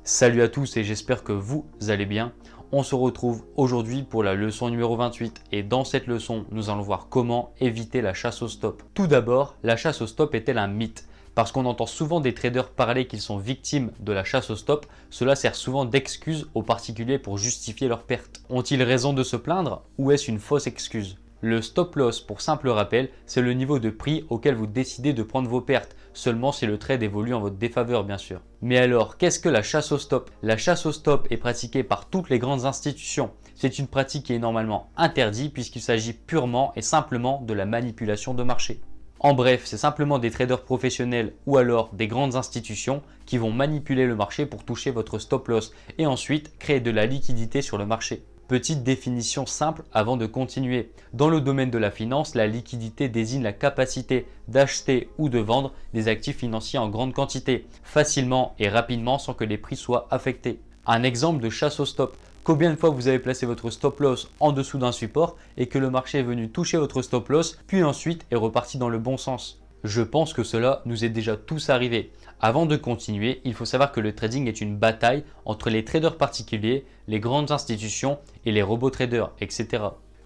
Salut à tous et j'espère que vous allez bien. On se retrouve aujourd'hui pour la leçon numéro 28 et dans cette leçon, nous allons voir comment éviter la chasse au stop. Tout d'abord, la chasse au stop est-elle un mythe? Parce qu'on entend souvent des traders parler qu'ils sont victimes de la chasse au stop, cela sert souvent d'excuse aux particuliers pour justifier leurs pertes. Ont-ils raison de se plaindre ou est-ce une fausse excuse? Le stop loss, pour simple rappel, c'est le niveau de prix auquel vous décidez de prendre vos pertes, seulement si le trade évolue en votre défaveur bien sûr. Mais alors, qu'est-ce que la chasse au stop? La chasse au stop est pratiquée par toutes les grandes institutions. C'est une pratique qui est normalement interdite puisqu'il s'agit purement et simplement de la manipulation de marché. En bref, c'est simplement des traders professionnels ou alors des grandes institutions qui vont manipuler le marché pour toucher votre stop loss et ensuite créer de la liquidité sur le marché. Petite définition simple avant de continuer. Dans le domaine de la finance, la liquidité désigne la capacité d'acheter ou de vendre des actifs financiers en grande quantité, facilement et rapidement sans que les prix soient affectés. Un exemple de chasse au stop. Combien de fois vous avez placé votre stop loss en dessous d'un support et que le marché est venu toucher votre stop loss, puis ensuite est reparti dans le bon sens? Je pense que cela nous est déjà tous arrivé. Avant de continuer, il faut savoir que le trading est une bataille entre les traders particuliers, les grandes institutions et les robots traders, etc.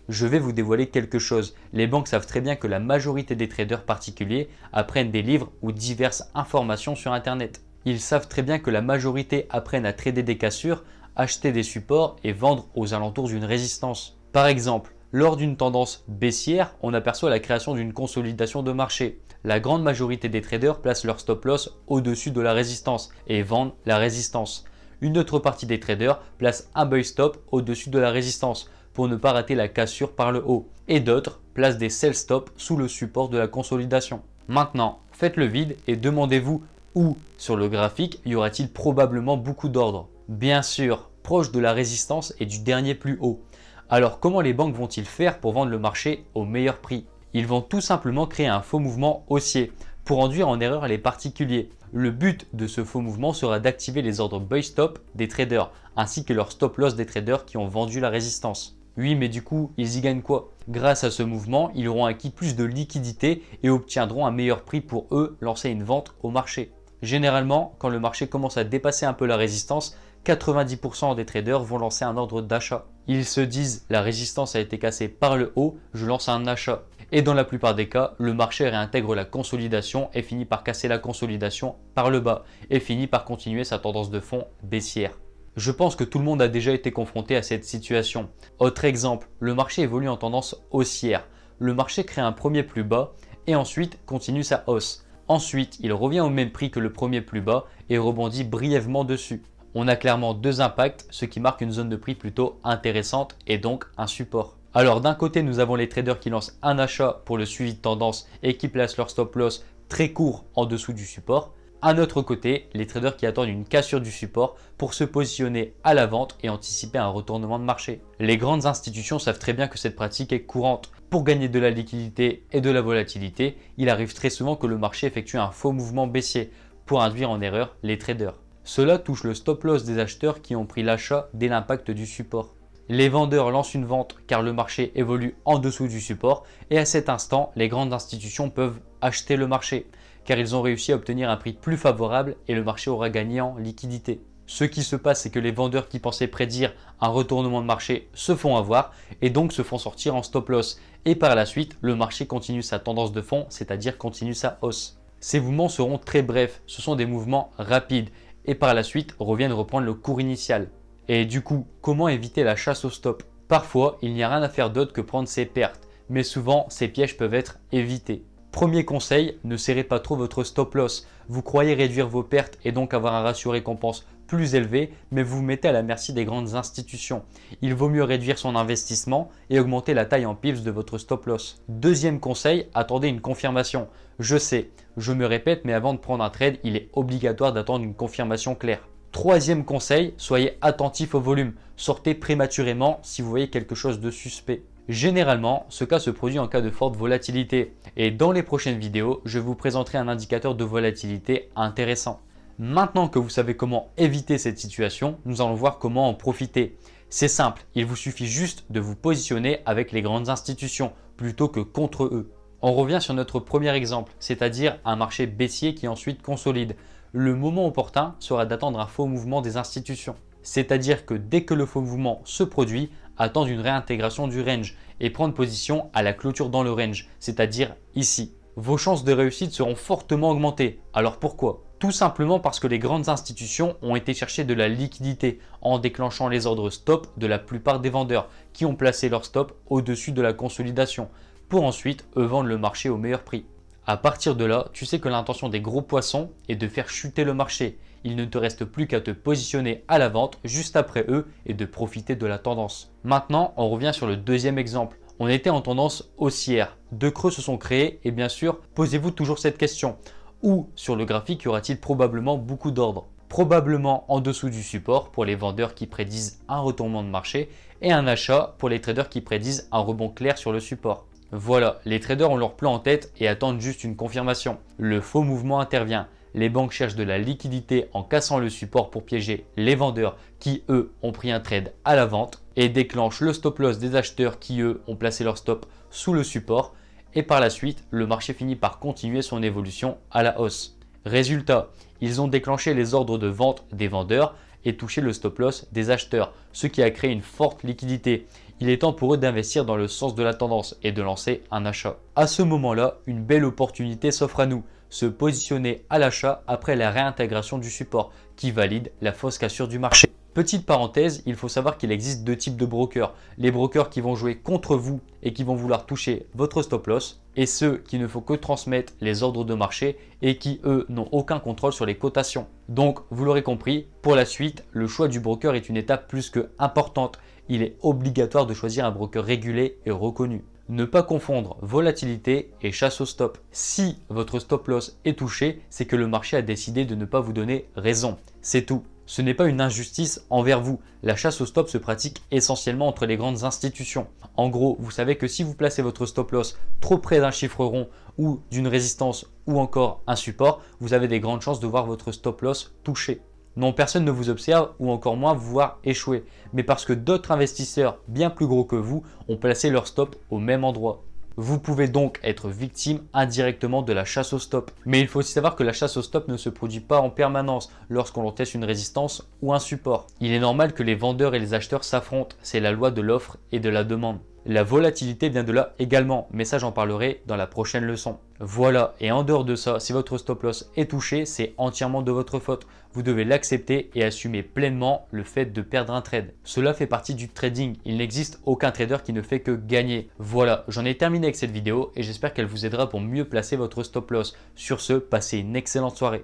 Je vais vous dévoiler quelque chose. Les banques savent très bien que la majorité des traders particuliers apprennent des livres ou diverses informations sur Internet. Ils savent très bien que la majorité apprennent à trader des cassures, acheter des supports et vendre aux alentours d'une résistance. Par exemple, lors d'une tendance baissière, on aperçoit la création d'une consolidation de marché. La grande majorité des traders placent leur stop loss au-dessus de la résistance et vendent la résistance. Une autre partie des traders place un buy stop au-dessus de la résistance pour ne pas rater la cassure par le haut. Et d'autres placent des sell stop sous le support de la consolidation. Maintenant, faites le vide et demandez-vous où sur le graphique y aura-t-il probablement beaucoup d'ordres? Bien sûr, proche de la résistance et du dernier plus haut. Alors comment les banques vont-ils faire pour vendre le marché au meilleur prix? Ils vont tout simplement créer un faux mouvement haussier pour induire en erreur les particuliers. Le but de ce faux mouvement sera d'activer les ordres buy stop des traders ainsi que leur stop loss des traders qui ont vendu la résistance. Oui, mais du coup, ils y gagnent quoi? Grâce à ce mouvement, ils auront acquis plus de liquidité et obtiendront un meilleur prix pour eux lancer une vente au marché. Généralement, quand le marché commence à dépasser un peu la résistance, 90% des traders vont lancer un ordre d'achat. Ils se disent la résistance a été cassée par le haut, je lance un achat. Et dans la plupart des cas, le marché réintègre la consolidation et finit par casser la consolidation par le bas et finit par continuer sa tendance de fond baissière. Je pense que tout le monde a déjà été confronté à cette situation. Autre exemple, le marché évolue en tendance haussière. Le marché crée un premier plus bas et ensuite continue sa hausse. Ensuite, il revient au même prix que le premier plus bas et rebondit brièvement dessus. On a clairement deux impacts, ce qui marque une zone de prix plutôt intéressante et donc un support. Alors d'un côté, nous avons les traders qui lancent un achat pour le suivi de tendance et qui placent leur stop loss très court en dessous du support. Un autre côté, les traders qui attendent une cassure du support pour se positionner à la vente et anticiper un retournement de marché. Les grandes institutions savent très bien que cette pratique est courante. Pour gagner de la liquidité et de la volatilité, il arrive très souvent que le marché effectue un faux mouvement baissier pour induire en erreur les traders. Cela touche le stop loss des acheteurs qui ont pris l'achat dès l'impact du support. Les vendeurs lancent une vente car le marché évolue en dessous du support et à cet instant, les grandes institutions peuvent acheter le marché car ils ont réussi à obtenir un prix plus favorable et le marché aura gagné en liquidité. Ce qui se passe, c'est que les vendeurs qui pensaient prédire un retournement de marché se font avoir et donc se font sortir en stop loss. Et par la suite, le marché continue sa tendance de fond, c'est-à-dire continue sa hausse. Ces mouvements seront très brefs, ce sont des mouvements rapides et par la suite reviennent reprendre le cours initial. Et du coup, comment éviter la chasse au stop? Parfois, il n'y a rien à faire d'autre que prendre ses pertes, mais souvent, ces pièges peuvent être évités. Premier conseil, ne serrez pas trop votre stop loss. Vous croyez réduire vos pertes et donc avoir un ratio récompense plus élevé, mais vous vous mettez à la merci des grandes institutions. Il vaut mieux réduire son investissement et augmenter la taille en pips de votre stop loss. Deuxième conseil, attendez une confirmation. Je sais, je me répète, mais avant de prendre un trade, il est obligatoire d'attendre une confirmation claire. Troisième conseil, soyez attentif au volume. Sortez prématurément si vous voyez quelque chose de suspect. Généralement, ce cas se produit en cas de forte volatilité et dans les prochaines vidéos, je vous présenterai un indicateur de volatilité intéressant. Maintenant que vous savez comment éviter cette situation, nous allons voir comment en profiter. C'est simple, il vous suffit juste de vous positionner avec les grandes institutions plutôt que contre eux. On revient sur notre premier exemple, c'est-à-dire un marché baissier qui ensuite consolide. Le moment opportun sera d'attendre un faux mouvement des institutions. C'est-à-dire que dès que le faux mouvement se produit, attendre une réintégration du range et prendre position à la clôture dans le range, c'est-à-dire ici. Vos chances de réussite seront fortement augmentées. Alors pourquoi? Tout simplement parce que les grandes institutions ont été chercher de la liquidité en déclenchant les ordres stop de la plupart des vendeurs qui ont placé leur stop au-dessus de la consolidation pour ensuite eux vendre le marché au meilleur prix. À partir de là, tu sais que l'intention des gros poissons est de faire chuter le marché. Il ne te reste plus qu'à te positionner à la vente juste après eux et de profiter de la tendance. Maintenant, on revient sur le deuxième exemple. On était en tendance haussière. Deux creux se sont créés et bien sûr, posez-vous toujours cette question. Où sur le graphique y aura-t-il probablement beaucoup d'ordres? Probablement en dessous du support pour les vendeurs qui prédisent un retournement de marché et un achat pour les traders qui prédisent un rebond clair sur le support. Voilà, les traders ont leur plan en tête et attendent juste une confirmation. Le faux mouvement intervient. Les banques cherchent de la liquidité en cassant le support pour piéger les vendeurs qui, eux, ont pris un trade à la vente et déclenchent le stop loss des acheteurs qui, eux, ont placé leur stop sous le support. Et par la suite, le marché finit par continuer son évolution à la hausse. Résultat, ils ont déclenché les ordres de vente des vendeurs et touché le stop loss des acheteurs, ce qui a créé une forte liquidité. Il est temps pour eux d'investir dans le sens de la tendance et de lancer un achat. À ce moment-là, une belle opportunité s'offre à nous. Se positionner à l'achat après la réintégration du support qui valide la fausse cassure du marché. Petite parenthèse, il faut savoir qu'il existe deux types de brokers. Les brokers qui vont jouer contre vous et qui vont vouloir toucher votre stop loss et ceux qui ne font que transmettre les ordres de marché et qui eux n'ont aucun contrôle sur les cotations. Donc vous l'aurez compris, pour la suite, le choix du broker est une étape plus que importante. Il est obligatoire de choisir un broker régulé et reconnu. Ne pas confondre volatilité et chasse au stop. Si votre stop loss est touché, c'est que le marché a décidé de ne pas vous donner raison. C'est tout. Ce n'est pas une injustice envers vous. La chasse au stop se pratique essentiellement entre les grandes institutions. En gros, vous savez que si vous placez votre stop loss trop près d'un chiffre rond ou d'une résistance ou encore un support, vous avez des grandes chances de voir votre stop loss touché. Non, personne ne vous observe ou encore moins vous voir échouer, mais parce que d'autres investisseurs bien plus gros que vous ont placé leur stop au même endroit. Vous pouvez donc être victime indirectement de la chasse au stop. Mais il faut aussi savoir que la chasse au stop ne se produit pas en permanence lorsqu'on l'on teste une résistance ou un support. Il est normal que les vendeurs et les acheteurs s'affrontent, c'est la loi de l'offre et de la demande. La volatilité vient de là également, mais ça j'en parlerai dans la prochaine leçon. Voilà, et en dehors de ça, si votre stop loss est touché, c'est entièrement de votre faute. Vous devez l'accepter et assumer pleinement le fait de perdre un trade. Cela fait partie du trading, il n'existe aucun trader qui ne fait que gagner. Voilà, j'en ai terminé avec cette vidéo et j'espère qu'elle vous aidera pour mieux placer votre stop loss. Sur ce, passez une excellente soirée.